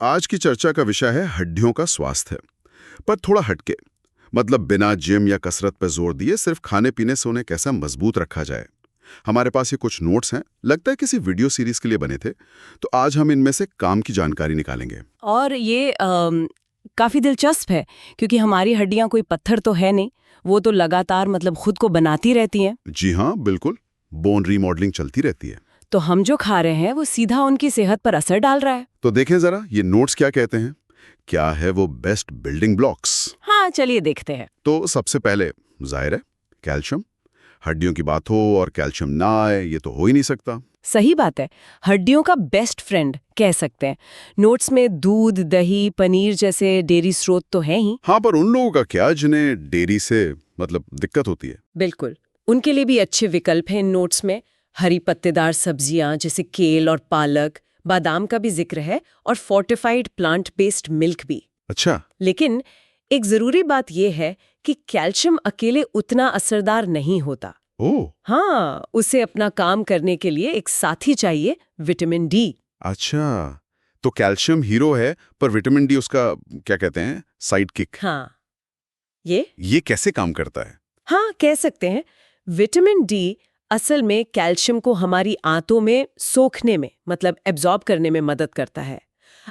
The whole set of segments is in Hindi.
आज की चर्चा का विषय है हड्डियों का स्वास्थ्य, पर थोड़ा हटके। मतलब बिना जिम या कसरत पर जोर दिए सिर्फ खाने पीने से उन्हें कैसा मजबूत रखा जाए। हमारे पास ये कुछ नोट्स हैं, लगता है किसी वीडियो सीरीज के लिए बने थे। तो आज हम इनमें से काम की जानकारी निकालेंगे। और ये काफी दिलचस्प है क्योंकि हमारी हड्डियां कोई पत्थर तो है नहीं, वो तो लगातार मतलब खुद को बनाती रहती हैं। जी हाँ, बिल्कुल। बोन रीमॉडलिंग चलती रहती है। तो हम जो खा रहे हैं वो सीधा उनकी सेहत पर असर डाल रहा है। तो देखें जरा ये नोट्स क्या कहते हैं। क्या है वो बेस्ट बिल्डिंग ब्लॉक्स। हाँ, चलिए देखते हैं। तो सबसे पहले जाहिर है कैल्शियम। हड्डियों की बात हो और कैल्शियम ना आए, ये तो हो ही नहीं सकता। सही बात है, हड्डियों का बेस्ट फ्रेंड कह सकते हैं। नोट्स में दूध, दही, पनीर जैसे डेयरी स्रोत तो हैं ही। हाँ, पर उन लोगों का क्या जिन्हें डेयरी से मतलब दिक्कत होती है। बिल्कुल, उनके लिए भी अच्छे विकल्प हैं इन नोट्स में। हरी पत्तेदार सब्जियां जैसे केल और पालक, बादाम का भी जिक्र है, और फोर्टिफाइड प्लांट बेस्ड मिल्क भी। अच्छा। लेकिन एक जरूरी बात यह है कि कैल्शियम अकेले उतना असरदार नहीं होता। ओह। हाँ, उसे अपना काम करने के लिए एक साथी चाहिए, विटामिन डी। अच्छा, तो कैल्शियम हीरो है पर विटामिन डी उसका क्या कहते हैं, साइड किक। हाँ, ये कैसे काम करता है। हाँ, कह सकते हैं। विटामिन डी असल में कैल्शियम को हमारी आंतों में सोखने में मतलब एब्जॉर्ब करने में मदद करता है।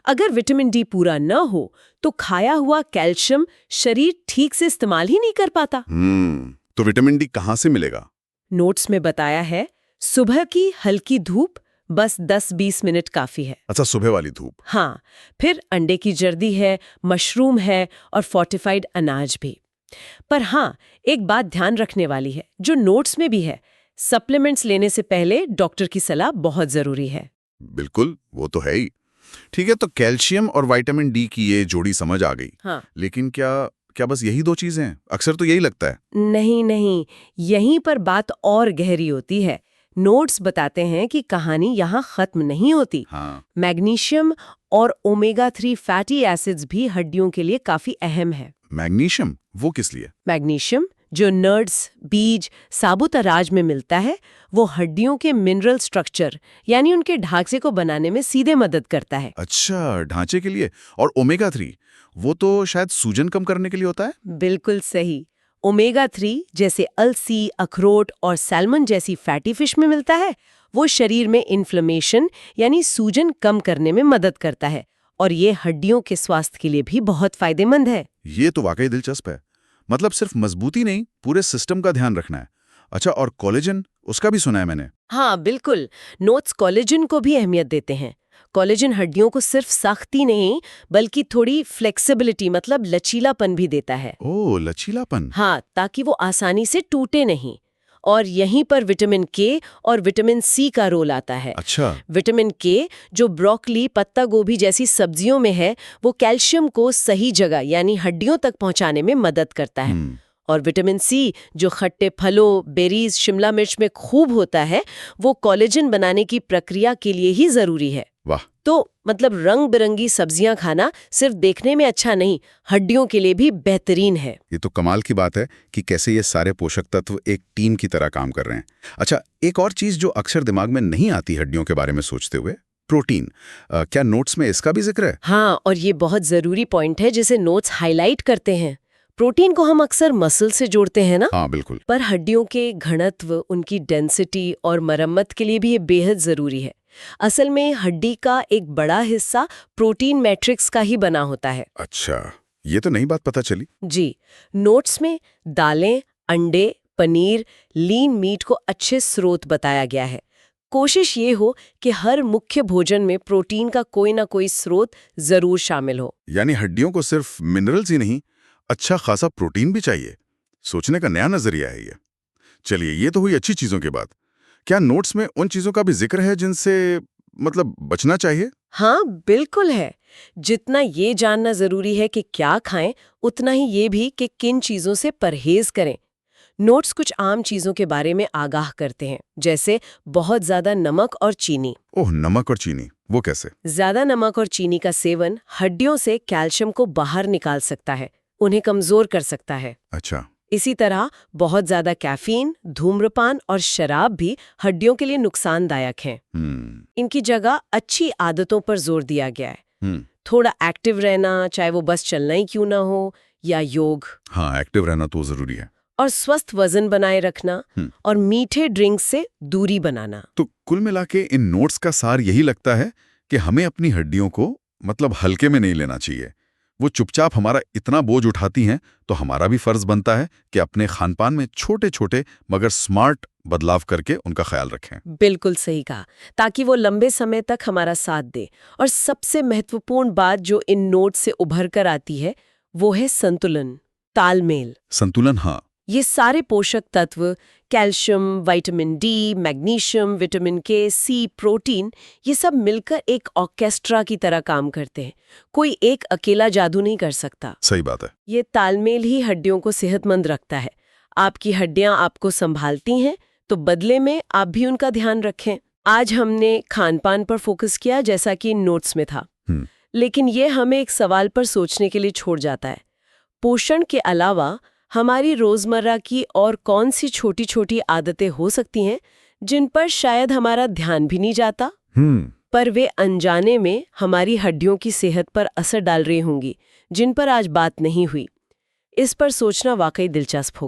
अगर विटामिन डी पूरा न हो तो खाया हुआ कैल्शियम शरीर ठीक से इस्तेमाल ही नहीं कर पाता। तो विटामिन डी कहाँ से मिलेगा। नोट्स में बताया है, सुबह की हल्की धूप, बस 10-20 मिनट काफी है। अच्छा, सुबह वाली धूप। हाँ, फिर अंडे की जर्दी है, मशरूम है और फोर्टिफाइड अनाज भी। पर हाँ, एक बात ध्यान रखने वाली है, जो नोट्स में भी है, सप्लीमेंट्स लेने से पहले डॉक्टर की सलाह बहुत जरूरी है। बिल्कुल, वो तो है ही। ठीक है, तो कैल्शियम और विटामिन डी की ये जोड़ी समझ आ गई। हाँ। लेकिन क्या क्या बस यही दो चीजें हैं। अक्सर तो यही लगता है। नहीं नहीं, यहीं पर बात और गहरी होती है। नोट्स बताते हैं कि कहानी यहाँ खत्म नहीं होती। हाँ। मैग्नीशियम और ओमेगा 3 फैटी एसिड्स भी हड्डियों के लिए काफी अहम है। मैग्नीशियम वो किस लिए। मैग्नीशियम जो नट्स, बीज, साबुत अनाज में मिलता है, वो हड्डियों के मिनरल स्ट्रक्चर यानी उनके ढांचे को बनाने में सीधे मदद करता है। अच्छा, ढांचे के लिए। और ओमेगा 3 वो तो शायद सूजन कम करने के लिए होता है। बिल्कुल सही। ओमेगा 3 जैसे अलसी, अखरोट और सैल्मन जैसी फैटी फिश में मिलता है, वो शरीर में इन्फ्लेमेशन यानी सूजन कम करने में मदद करता है, और ये हड्डियों के स्वास्थ्य के लिए भी बहुत फायदेमंद है। ये तो वाकई दिलचस्प है। मतलब सिर्फ मजबूती नहीं, पूरे सिस्टम का ध्यान रखना है। अच्छा, और कोलेजन, उसका भी सुना है मैंने। हाँ बिल्कुल, नोट्स कोलेजन को भी अहमियत देते हैं। कोलेजन हड्डियों को सिर्फ सख्ती नहीं बल्कि थोड़ी फ्लेक्सिबिलिटी मतलब लचीलापन भी देता है। ओह, लचीलापन। हाँ, ताकि वो आसानी से टूटे नहीं। और यहीं पर विटामिन के और विटामिन सी का रोल आता है। अच्छा। विटामिन के जो ब्रोकली, पत्ता गोभी जैसी सब्जियों में है, वो कैल्शियम को सही जगह यानी हड्डियों तक पहुंचाने में मदद करता है। और विटामिन सी जो खट्टे फलों, बेरीज, शिमला मिर्च में खूब होता है, वो कोलेजन बनाने की प्रक्रिया के लिए ही जरूरी है। वाह। तो मतलब रंग बिरंगी सब्जियां खाना सिर्फ देखने में अच्छा नहीं, हड्डियों के लिए भी बेहतरीन है। ये तो कमाल की बात है कि कैसे ये सारे पोषक तत्व एक टीम की तरह काम कर रहे हैं। अच्छा, एक और चीज जो अक्सर दिमाग में नहीं आती हड्डियों के बारे में सोचते हुए, प्रोटीन। क्या नोट्स में इसका भी जिक्र है। हाँ, और ये बहुत जरूरी पॉइंट है जिसे नोट्स हाईलाइट करते हैं। प्रोटीन को हम अक्सर मसल से जोड़ते हैं ना। हाँ बिल्कुल। पर हड्डियों के घनत्व, उनकी डेंसिटी और मरम्मत के लिए भी ये बेहद जरूरी है। असल में हड्डी का एक बड़ा हिस्सा प्रोटीन मैट्रिक्स का ही बना होता है। अच्छा, ये तो नई बात पता चली। जी, नोट्स में दालें, अंडे, पनीर, लीन मीट को अच्छे स्रोत बताया गया है। कोशिश ये हो कि हर मुख्य भोजन में प्रोटीन का कोई ना कोई स्रोत जरूर शामिल हो। यानी हड्डियों को सिर्फ मिनरल्स ही नहीं, अच्छा खासा प्रोटीन भी चाहिए। सोचने का नया नजरिया है ये। चलिए, ये तो हुई अच्छी चीजों की बात। क्या नोट्स में उन चीजों का भी जिक्र है जिनसे मतलब बचना चाहिए। हाँ बिल्कुल है। जितना ये जानना जरूरी है कि क्या खाएं, उतना ही ये भी कि किन चीजों से परहेज करें। नोट्स कुछ आम चीजों के बारे में आगाह करते हैं, जैसे बहुत ज्यादा नमक और चीनी। ओह, नमक और चीनी, वो कैसे। ज्यादा नमक और चीनी का सेवन हड्डियों से कैल्शियम को बाहर निकाल सकता है, उन्हें कमजोर कर सकता है। अच्छा। इसी तरह बहुत ज्यादा कैफीन, धूम्रपान और शराब भी हड्डियों के लिए नुकसानदायक हैं। इनकी जगह अच्छी आदतों पर जोर दिया गया है। थोड़ा एक्टिव रहना, चाहे वो बस चलना ही क्यों ना हो, या योग, हाँ, एक्टिव रहना तो जरूरी है। और स्वस्थ वजन बनाए रखना, और मीठे ड्रिंक से दूरी बनाना। तो कुल मिला के इन नोट्स का सार यही लगता है कि हमें अपनी हड्डियों को मतलब हल्के में नहीं लेना चाहिए। वो चुपचाप हमारा इतना बोझ उठाती हैं, तो हमारा भी फर्ज बनता है कि अपने खानपान में छोटे छोटे मगर स्मार्ट बदलाव करके उनका ख्याल रखें। बिल्कुल सही कहा, ताकि वो लंबे समय तक हमारा साथ दे। और सबसे महत्वपूर्ण बात जो इन नोट से उभर कर आती है, वो है संतुलन, तालमेल। संतुलन, हाँ। ये सारे पोषक तत्व, calcium, vitamin D, magnesium, vitamin के, सी, प्रोटीन, ये सब मिलकर एक ऑर्केस्ट्रा की तरह काम करते हैं। कोई एक अकेला जादू नहीं कर सकता। सही बात है। ये तालमेल ही हड्डियों को सेहतमंद रखता है। आपकी हड्डियां आपको संभालती हैं, तो बदले में आप भी उनका ध्यान रखें। आज हमने खानपान पर फोकस किया, जैसा कि नोट्स में था, लेकिन ये हमें एक सवाल पर सोचने के लिए छोड़ जाता है। पोषण के अलावा हमारी रोजमर्रा की और कौन सी छोटी छोटी आदतें हो सकती हैं जिन पर शायद हमारा ध्यान भी नहीं जाता, पर वे अनजाने में हमारी हड्डियों की सेहत पर असर डाल रही होंगी, जिन पर आज बात नहीं हुई। इस पर सोचना वाकई दिलचस्प हो।